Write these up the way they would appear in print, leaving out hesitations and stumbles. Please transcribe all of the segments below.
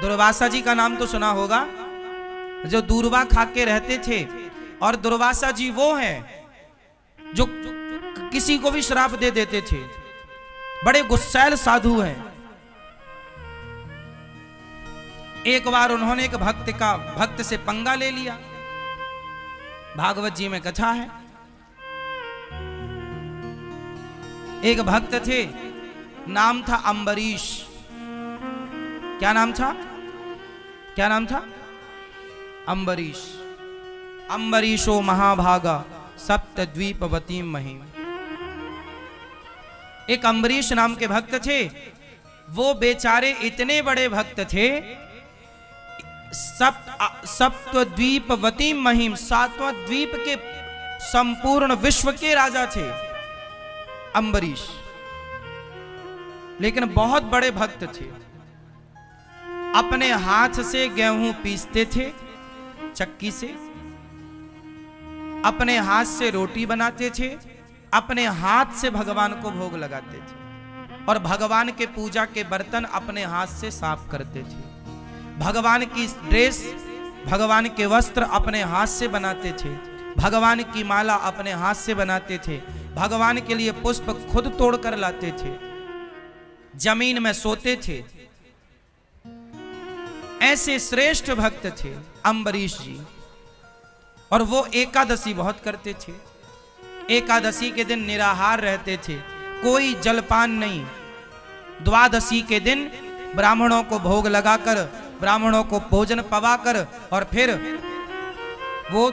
दुर्वासा जी का नाम तो सुना होगा, जो दूर्वा खा के रहते थे। और दुर्वासा जी वो हैं जो किसी को भी श्राप दे देते थे, बड़े गुस्सैल साधु हैं। एक बार उन्होंने एक भक्त से पंगा ले लिया। भागवत जी में कथा है, एक भक्त थे, नाम था अम्बरीश। क्या नाम था? क्या नाम था? अम्बरीश। अम्बरीशो महाभागा सप्तद्वीपवती महिम। एक अम्बरीश नाम के भक्त थे। वो बेचारे इतने बड़े भक्त थे, सप्तद्वीपवती महिम, सातवां द्वीप के संपूर्ण विश्व के राजा थे अम्बरीश, लेकिन बहुत बड़े भक्त थे। अपने हाथ से गेहूं पीसते थे चक्की से, अपने हाथ से रोटी बनाते थे, अपने हाथ से भगवान को भोग लगाते थे, और भगवान के पूजा के बर्तन अपने हाथ से साफ करते थे। भगवान की ड्रेस, भगवान के वस्त्र अपने हाथ से बनाते थे, भगवान की माला अपने हाथ से बनाते थे, भगवान के लिए पुष्प खुद तोड़ कर लाते थे, जमीन में सोते थे। ऐसे श्रेष्ठ भक्त थे अम्बरीश जी। और वो एकादशी बहुत करते थे। एकादशी के दिन निराहार रहते थे, कोई जलपान नहीं। द्वादशी के दिन ब्राह्मणों को भोग लगाकर, ब्राह्मणों को भोजन पवाकर और फिर वो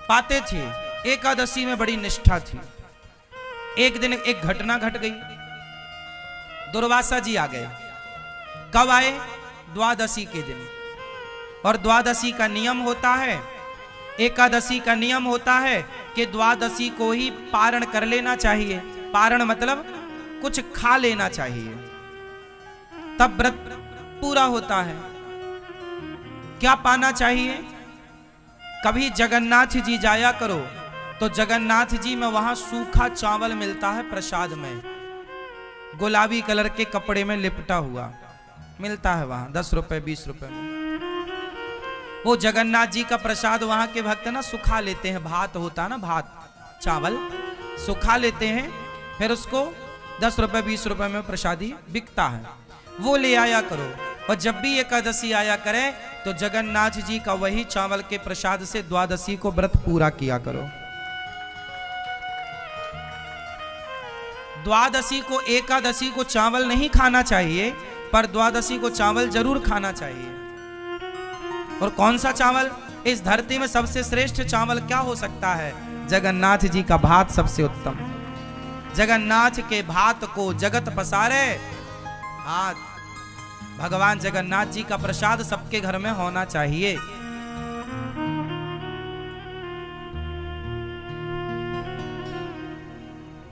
पाते थे। एकादशी में बड़ी निष्ठा थी। एक दिन एक घटना घट गई, दुर्वासा जी आ गए। कब आए? द्वादशी के दिन। और द्वादशी का नियम होता है, एकादशी का नियम होता है कि द्वादशी को ही पारण कर लेना चाहिए। पारण मतलब कुछ खा लेना चाहिए, तब व्रत पूरा होता है। क्या पाना चाहिए? कभी जगन्नाथ जी जाया करो तो जगन्नाथ जी में वहां सूखा चावल मिलता है प्रसाद में, गुलाबी कलर के कपड़े में लिपटा हुआ मिलता है वहां, 10 रुपए 20 रुपए में। वो जगन्नाथ जी का प्रसाद वहां के भक्त ना सुखा लेते हैं। भात होता है ना, भात चावल सुखा लेते हैं, फिर उसको 10 रुपए 20 रुपए में प्रसादी बिकता है, वो ले आया करो। और जब भी एकादशी आया करे तो जगन्नाथ जी का वही चावल के प्रसाद से द्वादशी को व्रत पूरा किया करो। द्वादशी को, एकादशी को चावल नहीं खाना चाहिए, पर द्वादशी को चावल जरूर खाना चाहिए। और कौन सा चावल? इस धरती में सबसे श्रेष्ठ चावल क्या हो सकता है? जगन्नाथ जी का भात सबसे उत्तम। जगन्नाथ के भात को जगत पसारे हाथ। भगवान जगन्नाथ जी का प्रसाद सबके घर में होना चाहिए।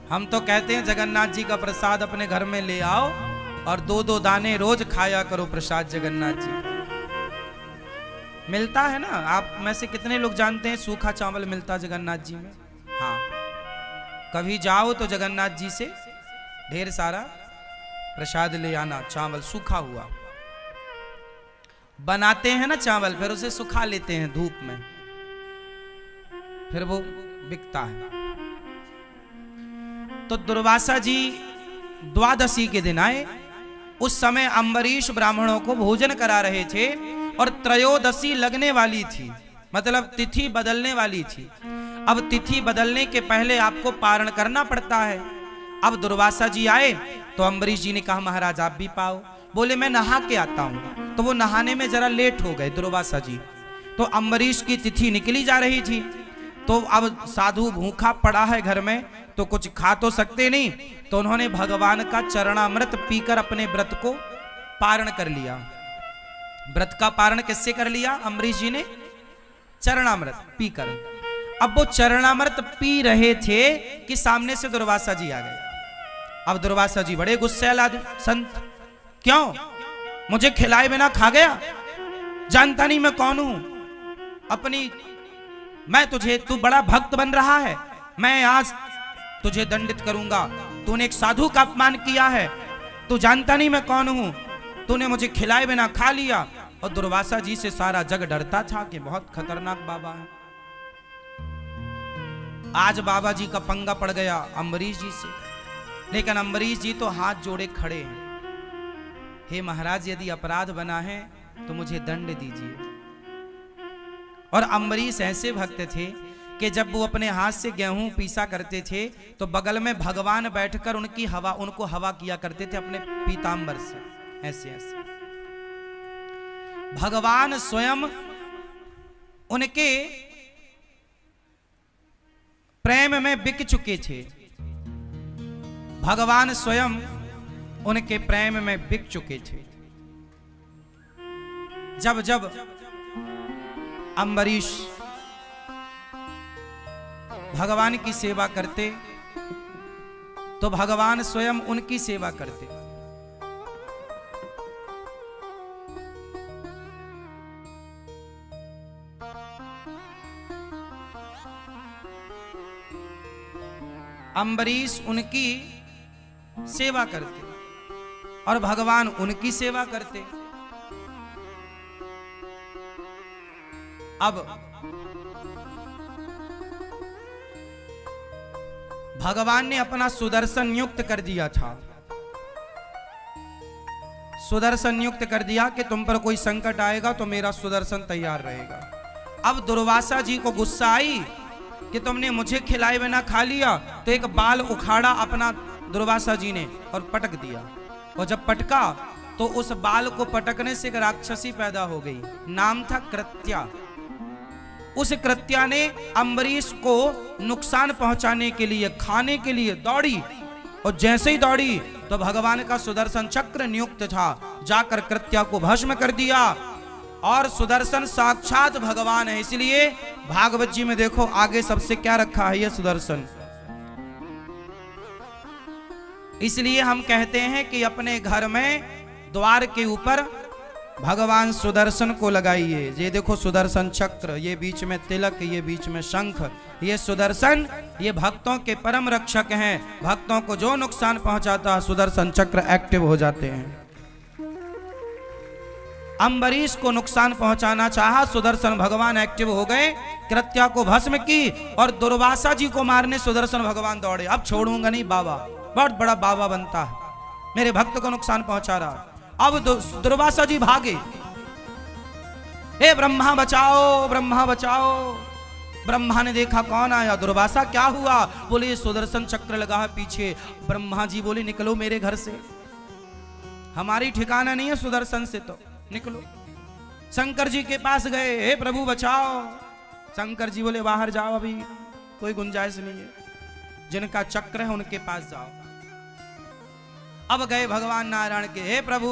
हम तो कहते हैं जगन्नाथ जी का प्रसाद अपने घर में ले आओ और 2-2 दाने रोज खाया करो प्रसाद जगन्नाथ जी का। मिलता है ना, आप में से कितने लोग जानते हैं सूखा चावल मिलता जगन्नाथ जी में? हाँ, कभी जाओ तो जगन्नाथ जी से ढेर सारा प्रसाद ले आना। चावल सूखा हुआ बनाते हैं ना चावल, फिर उसे सुखा लेते हैं धूप में, फिर वो बिकता है। तो दुर्वासा जी द्वादशी के दिन आए। उस समय अम्बरीश ब्राह्मणों को भोजन करा रहे थे और त्रयोदशी लगने वाली थी, मतलब तिथि बदलने वाली थी। अब तिथि बदलने के पहले आपको पारण करना पड़ता है। अब दुर्वासा जी आए तो अम्बरीश जी ने कहा महाराज आप भी पाओ। बोले मैं नहा के आता हूं। तो वो नहाने में जरा लेट हो गए दुर्वासा जी। तो अम्बरीश की तिथि निकली जा रही थी, तो अब साधु भूखा पड़ा है घर में, तो कुछ खा तो सकते नहीं, तो उन्होंने भगवान का चरणामृत पीकर अपने व्रत को पारण कर लिया। व्रत का पारण किससे कर लिया? अम्बरीश जी ने चरणामृत पीकर। अब वो चरणामृत पी रहे थे कि सामने से दुर्वासा जी आ गए। अब दुर्वासा जी बड़े गुस्सैल आदमी, संत क्यों मुझे खिलाए बिना खा गया? जानता नहीं मैं कौन हूं? मैं तुझे, तू बड़ा भक्त बन रहा है, मैं आज तुझे दंडित करूंगा। तूने एक साधु का अपमान किया है, तू जानता नहीं मैं कौन हूं? तूने मुझे खिलाए बिना खा लिया। और दुर्वासा जी से सारा जग डरता था कि बहुत खतरनाक बाबा है। आज बाबा जी का पंगा पड़ गया अम्बरीश जी से, लेकिन अम्बरीश जी तो हाथ जोड़े खड़े हैं, हे महाराज यदि अपराध बना है तो मुझे दंड दीजिए। और अम्बरीश ऐसे भक्त थे कि जब वो अपने हाथ से गेहूं पीसा करते थे तो बगल में भगवान बैठकर उनको हवा किया करते थे अपने पीतांबर से, ऐसे ऐसे। भगवान स्वयं उनके प्रेम में बिक चुके थे। भगवान स्वयं उनके प्रेम में बिक चुके थे। जब जब अम्बरीश भगवान की सेवा करते तो भगवान स्वयं उनकी सेवा करते। अम्बरीश उनकी सेवा करते और भगवान उनकी सेवा करते। अब भगवान ने अपना सुदर्शन नियुक्त कर दिया था। सुदर्शन नियुक्त कर दिया कि तुम पर कोई संकट आएगा तो मेरा सुदर्शन तैयार रहेगा। अब दुर्वासा जी को गुस्सा आई कि तुमने मुझे खिलाए बिना खा लिया, तो एक बाल उखाड़ा अपना दुर्वासा जी ने और पटक दिया। और जब पटका तो उस बाल को पटकने से एक राक्षसी पैदा हो गई, नाम था कृत्या। उस कृत्या ने अम्बरीश को नुकसान पहुंचाने के लिए, खाने के लिए दौड़ी। और जैसे ही दौड़ी तो भगवान का सुदर्शन चक्र नियुक्त था, जाकर कृत्या को भस्म कर दिया। और सुदर्शन साक्षात भगवान है, इसलिए भागवत जी में देखो आगे सबसे क्या रखा है, यह सुदर्शन। इसलिए हम कहते हैं कि अपने घर में द्वार के ऊपर भगवान सुदर्शन को लगाइए। ये देखो सुदर्शन चक्र, ये बीच में तिलक, ये बीच में शंख, ये सुदर्शन, ये भक्तों के परम रक्षक हैं। भक्तों को जो नुकसान पहुंचाता है सुदर्शन चक्र एक्टिव हो जाते हैं। अम्बरीश को नुकसान पहुंचाना चाहा, सुदर्शन भगवान एक्टिव हो गए, कृत्या को भस्म की। और दुर्वासा जी को मारने सुदर्शन भगवान दौड़े। अब छोड़ूंगा नहीं बाबा, बहुत बड़ा बाबा बनता है, मेरे भक्त को नुकसान पहुंचा रहा। अब दुर्वासा जी भागे, हे ब्रह्मा बचाओ, ब्रह्मा बचाओ। ब्रह्मा ने देखा कौन आया, दुर्वासा क्या हुआ? बोले सुदर्शन चक्र लगा है पीछे। ब्रह्मा जी बोले निकलो मेरे घर से, हमारी ठिकाना नहीं है सुदर्शन से, तो निकलो। शंकर जी के पास गए, हे प्रभु बचाओ। शंकर जी बोले बाहर जाओ, अभी कोई गुंजाइश नहीं है, जिनका चक्र है उनके पास जाओ। अब गए भगवान नारायण के, हे प्रभु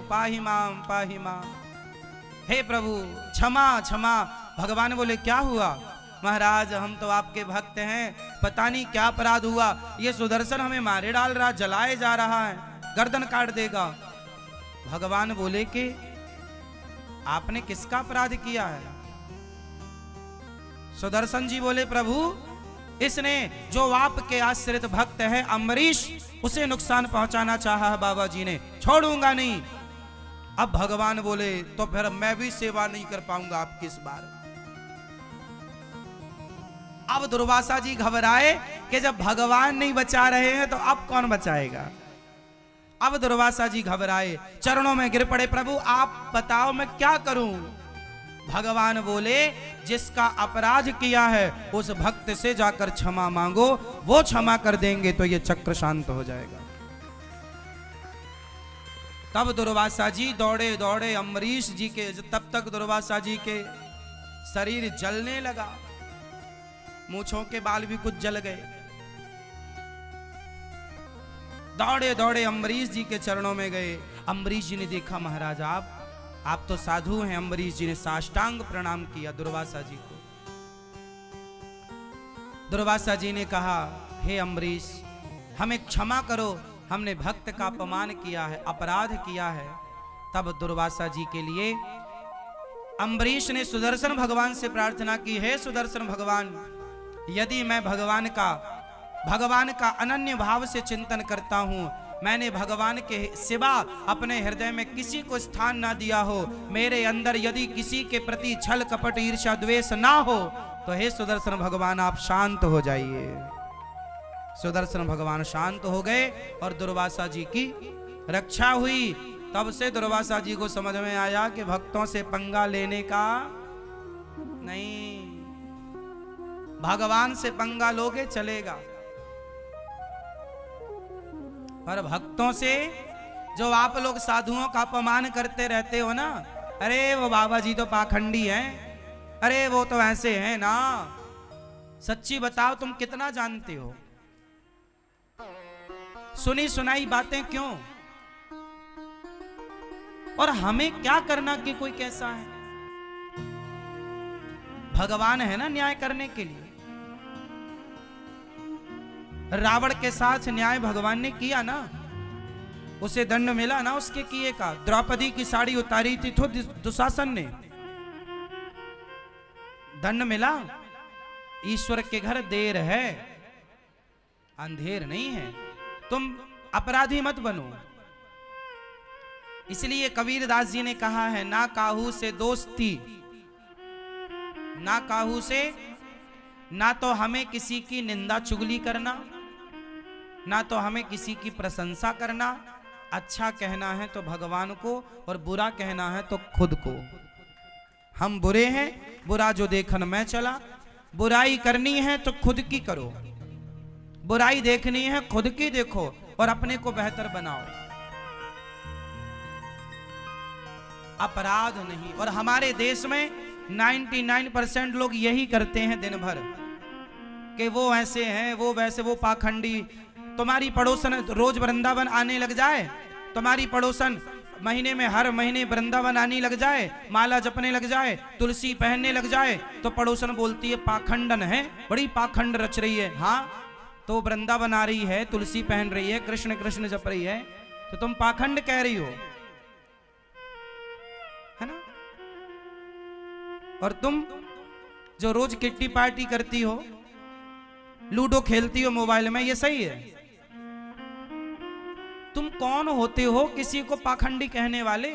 पाहि माम पाहि माम, हे प्रभु क्षमा क्षमा। भगवान बोले क्या हुआ? महाराज हम तो आपके भक्त हैं, पता नहीं क्या अपराध हुआ, ये सुदर्शन हमें मारे डाल रहा, जलाए जा रहा है, गर्दन काट देगा। भगवान बोले कि आपने किसका अपराध किया है? सुदर्शन जी बोले प्रभु इसने जो आपके आश्रित भक्त है अम्बरीश, उसे नुकसान पहुंचाना चाहा है बाबा जी ने, छोड़ूंगा नहीं। अब भगवान बोले तो फिर मैं भी सेवा नहीं कर पाऊंगा आपकी इस बार। अब दुर्वासा जी घबराए कि जब भगवान नहीं बचा रहे हैं तो अब कौन बचाएगा। अब दुर्वासा जी घबराए, चरणों में गिर पड़े, प्रभु आप बताओ मैं क्या करूं। भगवान बोले जिसका अपराध किया है उस भक्त से जाकर क्षमा मांगो, वो क्षमा कर देंगे तो ये चक्र शांत हो जाएगा। तब दुर्वासा जी दौड़े दौड़े अम्बरीश जी के, तब तक दुर्वासा जी के शरीर जलने लगा, मूंछों के बाल भी कुछ जल गए। दौड़े दौड़े अम्बरीश जी के चरणों में गए। अम्बरीश जी ने देखा महाराज आप तो साधु हैं। अम्बरीश जी ने साष्टांग प्रणाम किया दुर्वासा जी को। दुर्वासा जी ने कहा हे अम्बरीश हमें क्षमा करो, हमने भक्त का अपमान किया है, अपराध किया है। तब दुर्वासा जी के लिए अम्बरीश ने सुदर्शन भगवान से प्रार्थना की, हे सुदर्शन भगवान यदि मैं भगवान का अनन्य भाव से चिंतन करता हूं, मैंने भगवान के सिवा अपने हृदय में किसी को स्थान ना दिया हो, मेरे अंदर यदि किसी के प्रति छल कपट ईर्ष्या द्वेष ना हो, तो हे सुदर्शन भगवान आप शांत हो जाइए। सुदर्शन भगवान शांत हो गए और दुर्वासा जी की रक्षा हुई। तब से दुर्वासा जी को समझ में आया कि भक्तों से पंगा लेने का नहीं, भगवान से पंगा लोगे चलेगा, पर भक्तों से, जो आप लोग साधुओं का अपमान करते रहते हो ना, अरे वो बाबा जी तो पाखंडी हैं, अरे वो तो ऐसे हैं ना, सच्ची बताओ तुम कितना जानते हो? सुनी सुनाई बातें क्यों? और हमें क्या करना कि कोई कैसा है? भगवान है ना न्याय करने के लिए। रावण के साथ न्याय भगवान ने किया ना, उसे दंड मिला ना उसके किए का। द्रौपदी की साड़ी उतारी थी तो दुशासन ने, दंड मिला। ईश्वर के घर देर है, अंधेर नहीं है। तुम अपराधी मत बनो। इसलिए कबीरदास जी ने कहा है, ना काहू से दोस्ती, ना काहू से, ना तो हमें किसी की निंदा चुगली करना, ना तो हमें किसी की प्रशंसा करना। अच्छा कहना है तो भगवान को, और बुरा कहना है तो खुद को। हम बुरे हैं, बुरा जो देखन मैं चला। बुराई करनी है तो खुद की करो, बुराई देखनी है खुद की देखो, और अपने को बेहतर बनाओ। अपराध नहीं। और हमारे देश में 99% लोग यही करते हैं दिन भर, कि वो ऐसे हैं, वो वैसे, वो पाखंडी। तुम्हारी पड़ोसन रोज वृंदावन आने लग जाए, तुम्हारी पड़ोसन महीने में हर महीने वृंदावन आने लग जाए, माला जपने लग जाए, तुलसी पहनने लग जाए, तो पड़ोसन बोलती है पाखंडन है, बड़ी पाखंड रच रही है। हाँ, तो वृंदावन आ रही है, तुलसी पहन रही है, कृष्ण कृष्ण जप रही है, तो तुम पाखंड कह रही हो, है ना? और तुम जो रोज किट्टी पार्टी करती हो, लूडो खेलती हो मोबाइल में, ये सही है? तुम कौन होते हो किसी को पाखंडी कहने वाले?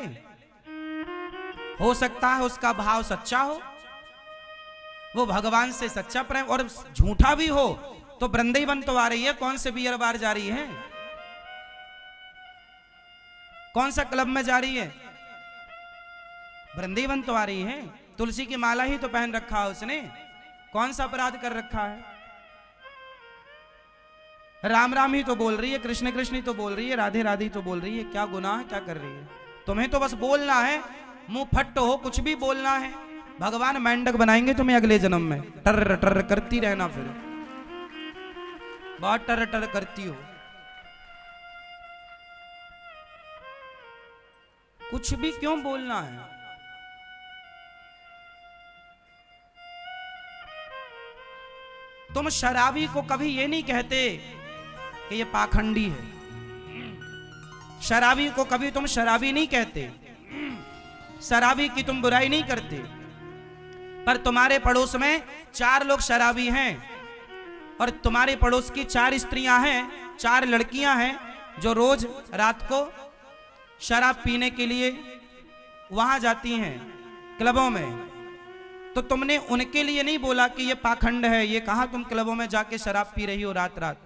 हो सकता है उसका भाव सच्चा हो, वो भगवान से सच्चा प्रेम, और झूठा भी हो तो वृंदावन तो आ रही है, कौन से बियर बार जा रही है, कौन सा क्लब में जा रही है? वृंदावन तो आ रही है। तुलसी की माला ही तो पहन रखा है उसने, कौन सा अपराध कर रखा है? राम राम ही तो बोल रही है, कृष्ण कृष्ण ही तो बोल रही है, राधे राधे तो बोल रही है, क्या गुनाह क्या कर रही है? तुम्हें तो बस बोलना है, मुंह फट हो, कुछ भी बोलना है। भगवान मेंढक बनाएंगे तुम्हें अगले जन्म में, टर टर करती रहना, फिर बहुत टर टर करती हो, कुछ भी क्यों बोलना है? तुम शराबी को कभी ये नहीं कहते कि ये पाखंडी है, शराबी को कभी तुम शराबी नहीं कहते, शराबी की तुम बुराई नहीं करते। पर तुम्हारे पड़ोस में 4 लोग शराबी हैं, और तुम्हारे पड़ोस की 4 स्त्रियां हैं, 4 लड़कियां हैं, जो रोज रात को शराब पीने के लिए वहां जाती हैं क्लबों में। तो तुमने उनके लिए नहीं बोला कि ये पाखंड है, ये कहा तुम क्लबों में जाके शराब पी रही हो, रात रात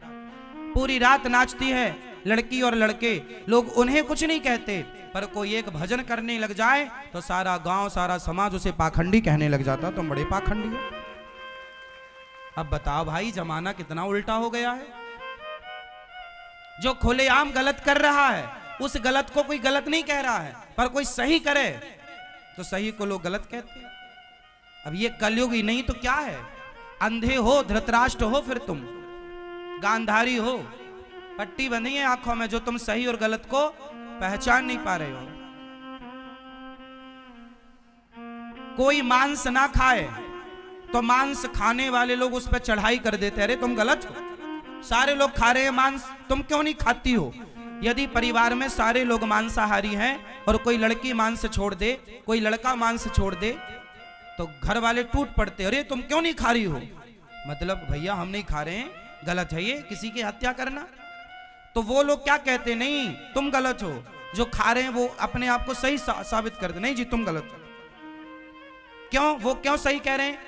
पूरी रात नाचती है लड़की और लड़के, लोग उन्हें कुछ नहीं कहते। पर कोई एक भजन करने लग जाए तो सारा गांव सारा समाज उसे पाखंडी कहने लग जाता, तुम बड़े पाखंडी हो। अब बताओ भाई, जमाना कितना उल्टा हो गया है। जो खुलेआम गलत कर रहा है उस गलत को कोई गलत नहीं कह रहा है, पर कोई सही करे तो सही को लोग गलत कहते हैं। अब ये कलयुग ही नहीं तो क्या है? अंधे हो, धृतराष्ट्र हो, फिर तुम गांधारी हो, पट्टी बंधी है आंखों में, जो तुम सही और गलत को पहचान नहीं पा रहे हो। कोई मांस ना खाए तो मांस खाने वाले लोग उस पर चढ़ाई कर देते, अरे तुम गलत हो, सारे लोग खा रहे हैं मांस, तुम क्यों नहीं खाती हो? यदि परिवार में सारे लोग मांसाहारी हैं और कोई लड़की मांस छोड़ दे, कोई लड़का मांस छोड़ दे, तो घर वाले टूट पड़ते, अरे तुम क्यों नहीं खा रही हो? मतलब भैया हम नहीं खा रहे हैं, गलत है ये, किसी की हत्या करना। तो वो लोग क्या कहते, नहीं तुम गलत हो, जो खा रहे हैं वो अपने आप को सही साबित करते, नहीं जी तुम गलत हो। क्यों? वो क्यों सही कह रहे हैं?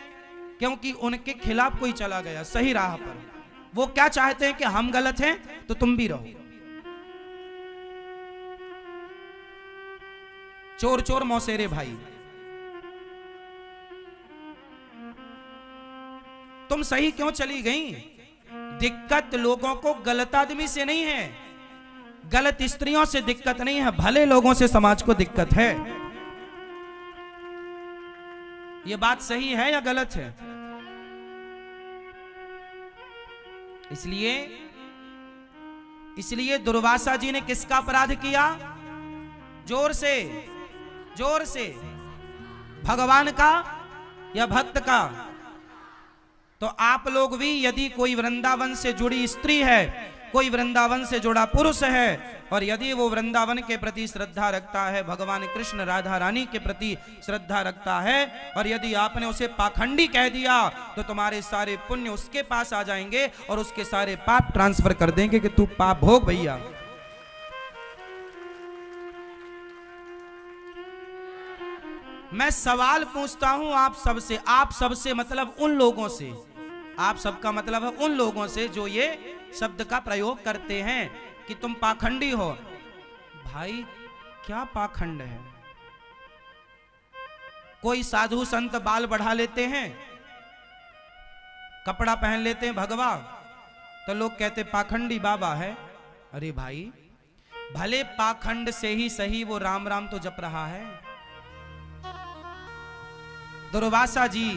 क्योंकि उनके खिलाफ कोई चला गया सही राह पर। वो क्या चाहते हैं कि हम गलत हैं तो तुम भी रहो। चोर चोर मौसेरे भाई, तुम सही क्यों चली गई? दिक्कत लोगों को गलत आदमी से नहीं है, गलत स्त्रियों से दिक्कत नहीं है, भले लोगों से समाज को दिक्कत है। यह बात सही है या गलत है? इसलिए दुर्वासा जी ने किसका अपराध किया? जोर से भगवान का या भक्त का? तो आप लोग भी, यदि कोई वृंदावन से जुड़ी स्त्री है, कोई वृंदावन से जुड़ा पुरुष है, और यदि वो वृंदावन के प्रति श्रद्धा रखता है, भगवान कृष्ण राधा रानी के प्रति श्रद्धा रखता है, और यदि आपने उसे पाखंडी कह दिया तो तुम्हारे सारे पुण्य उसके पास आ जाएंगे और उसके सारे पाप ट्रांसफर कर देंगे कि तू पाप भोग भैया। मैं सवाल पूछता हूं आप सबसे, आप सबसे मतलब उन लोगों से, आप सबका मतलब है उन लोगों से जो ये शब्द का प्रयोग करते हैं कि तुम पाखंडी हो। भाई क्या पाखंड है? कोई साधु संत बाल बढ़ा लेते हैं, कपड़ा पहन लेते हैं भगवा, तो लोग कहते पाखंडी बाबा है। अरे भाई, भले पाखंड से ही सही वो राम राम तो जप रहा है। दुर्वासा जी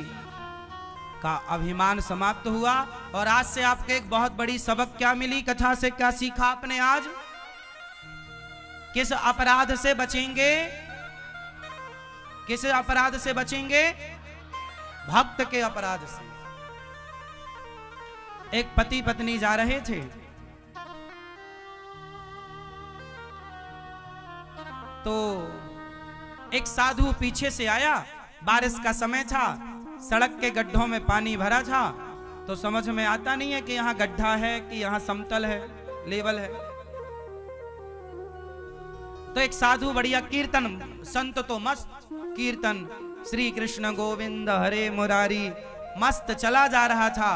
का अभिमान समाप्त हुआ, और आज से आपके एक बहुत बड़ी सबक क्या मिली, कथा से क्या सीखा आपने आज? किस अपराध से बचेंगे? किस अपराध से बचेंगे? भक्त के अपराध से। एक पति पत्नी जा रहे थे, तो एक साधु पीछे से आया, बारिश का समय था, सड़क के गड्ढों में पानी भरा था, तो समझ में आता नहीं है कि यहां गड्ढा है कि यहां समतल है, लेवल है। तो एक साधु बढ़िया कीर्तन, संत तो मस्त कीर्तन, श्री कृष्ण गोविंद हरे मुरारी, मस्त चला जा रहा था।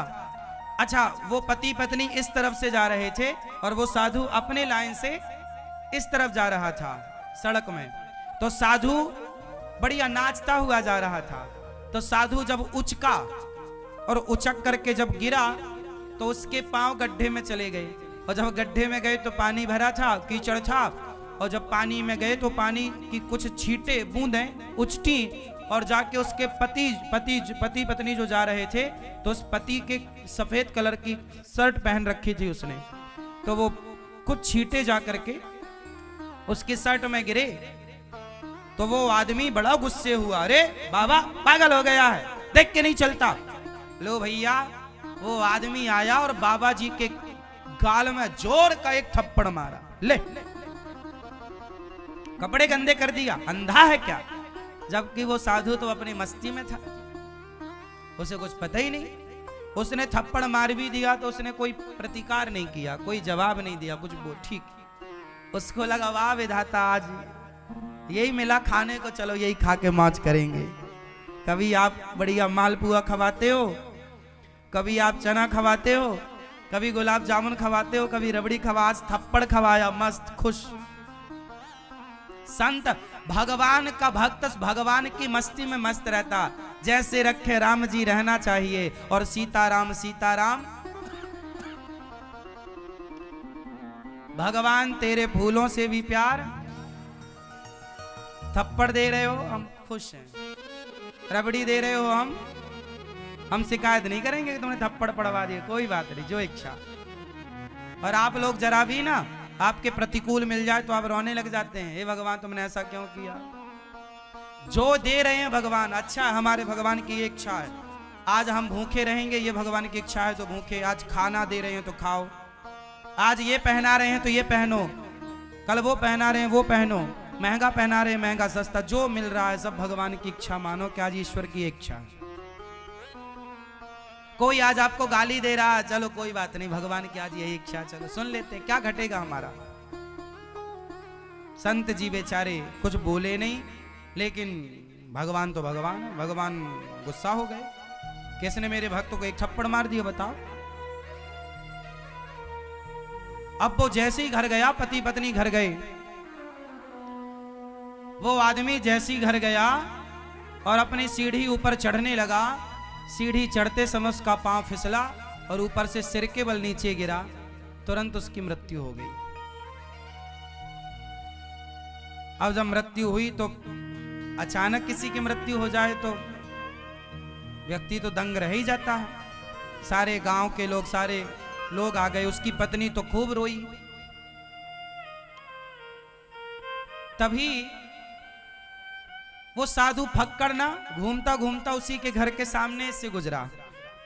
अच्छा, वो पति पत्नी इस तरफ से जा रहे थे और वो साधु अपने लाइन से इस तरफ जा रहा था सड़क में। तो साधु बढ़िया नाचता हुआ जा रहा था। तो साधु जब उचका और उचक करके जब गिरा तो उसके पांव गड्ढे में चले गए, और जब गड्ढे में गए तो पानी भरा था, कीचड़ था, और जब पानी में गए तो पानी की कुछ छींटे बूंदें उचटी, और जाके उसके पति पत्नी जो जा रहे थे, तो उस पति के सफेद कलर की शर्ट पहन रखी थी उसने, तो वो कुछ छींटे जा करके उसकी शर्ट में गिरे। तो वो आदमी बड़ा गुस्से हुआ, अरे बाबा पागल हो गया है, देख के नहीं चलता। लो भैया, वो आदमी आया और बाबा जी के गाल में जोर का एक थप्पड़ मारा, ले कपड़े गंदे कर दिया, अंधा है क्या? जबकि वो साधु तो अपनी मस्ती में था, उसे कुछ पता ही नहीं। उसने थप्पड़ मार भी दिया तो उसने कोई प्रतिकार नहीं किया, कोई जवाब नहीं दिया, कुछ वो ठीक। उसको लगा वाह विधाता, आज यही मिला खाने को, चलो यही खा के मौज करेंगे। कभी आप बढ़िया मालपुआ खवाते हो, कभी आप चना खवाते हो, कभी गुलाब जामुन खवाते हो, कभी रबड़ी खवा, आज थप्पड़ खवाया, मस्त खुश। संत भगवान का भक्त भगवान की मस्ती में मस्त रहता, जैसे रखे राम जी रहना चाहिए, और सीताराम सीताराम। भगवान तेरे फूलों से भी प्यार, थप्पड़ दे रहे हो हम खुश हैं, रबड़ी दे रहे हो हम शिकायत नहीं करेंगे कि तुमने थप्पड़ पड़वा दिए, कोई बात नहीं, जो इच्छा। और आप लोग जरा भी ना आपके प्रतिकूल मिल जाए तो आप रोने लग जाते हैं, हे भगवान तुमने ऐसा क्यों किया। जो दे रहे हैं भगवान, अच्छा हमारे भगवान की इच्छा है, आज हम भूखे रहेंगे, ये भगवान की इच्छा है तो भूखे। आज खाना दे रहे हैं तो खाओ, आज ये पहना रहे हैं तो ये पहनो, कल वो पहना रहे हैं वो पहनो, महंगा पहना रहे हैं महंगा सस्ता, जो मिल रहा है सब भगवान की इच्छा मानो कि आज ईश्वर की इच्छा। कोई आज आपको गाली दे रहा, चलो कोई बात नहीं, भगवान की आज यही इच्छा, चलो सुन लेते हैं, क्या घटेगा हमारा। संत जी बेचारे कुछ बोले नहीं, लेकिन भगवान तो भगवान है। भगवान गुस्सा हो गए, किसने मेरे भक्त को एक थप्पड़ मार दिया बताओ। अब वो जैसे ही घर गया, पति पत्नी घर गए, वो आदमी जैसे ही घर गया और अपनी सीढ़ी ऊपर चढ़ने लगा, सीढ़ी चढ़ते समय उसका पांव फिसला और ऊपर से सिर के बल नीचे गिरा, तुरंत उसकी मृत्यु हो गई। अब जब मृत्यु हुई तो अचानक किसी की मृत्यु हो जाए तो व्यक्ति तो दंग रह ही जाता है। सारे गांव के लोग, सारे लोग आ गए, उसकी पत्नी तो खूब रोई। तभी वो साधु फक्कड़ ना घूमता घूमता उसी के घर के सामने से गुजरा,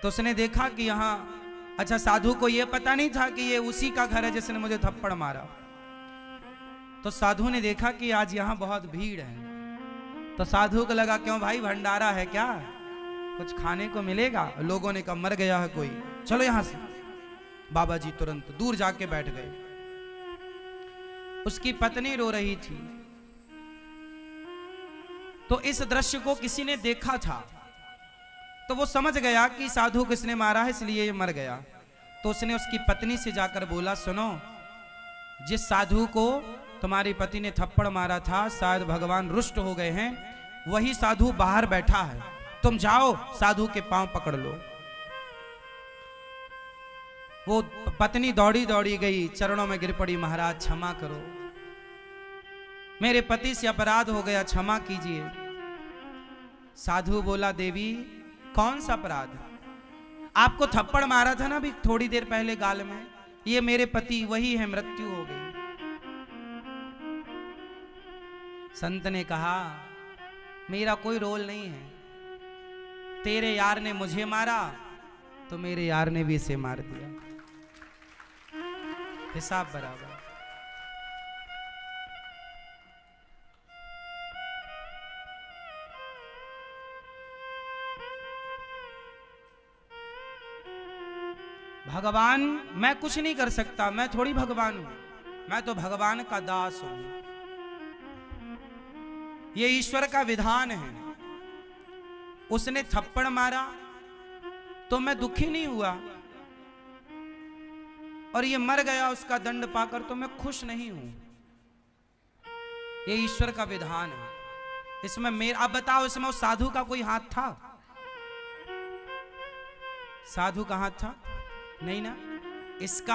तो उसने देखा कि यहाँ, अच्छा साधु को ये पता नहीं था कि ये उसी का घर है जिसने मुझे थप्पड़ मारा। तो साधु ने देखा कि आज यहाँ बहुत भीड़ है, तो साधु को लगा क्यों भाई भंडारा है क्या, कुछ खाने को मिलेगा। लोगों ने कहा मर गया है कोई, चलो यहां से। बाबा जी तुरंत दूर जाके बैठ गए। उसकी पत्नी रो रही थी, तो इस दृश्य को किसी ने देखा था, तो वो समझ गया कि साधु किसने मारा है, इसलिए ये मर गया। तो उसने उसकी पत्नी से जाकर बोला, सुनो, जिस साधु को तुम्हारी पति ने थप्पड़ मारा था, शायद भगवान रुष्ट हो गए हैं, वही साधु बाहर बैठा है, तुम जाओ साधु के पांव पकड़ लो। वो पत्नी दौड़ी दौड़ी गई, चरणों में गिर पड़ी, महाराज क्षमा करो, मेरे पति से अपराध हो गया, क्षमा कीजिए। साधु बोला, देवी कौन सा अपराध, आपको थप्पड़ मारा था ना अभी थोड़ी देर पहले गाल में, ये मेरे पति वही है, मृत्यु हो गई। संत ने कहा, मेरा कोई रोल नहीं है, तेरे यार ने मुझे मारा तो मेरे यार ने भी इसे मार दिया, हिसाब बराबर। भगवान मैं कुछ नहीं कर सकता, मैं थोड़ी भगवान हूं, मैं तो भगवान का दास हूं, ये ईश्वर का विधान है। उसने थप्पड़ मारा तो मैं दुखी नहीं हुआ, और ये मर गया उसका दंड पाकर तो मैं खुश नहीं हूं। ये ईश्वर का विधान है, इसमें मेरा, अब बताओ इसमें उस साधु का कोई हाथ था? साधु का हाथ था नहीं ना। इसका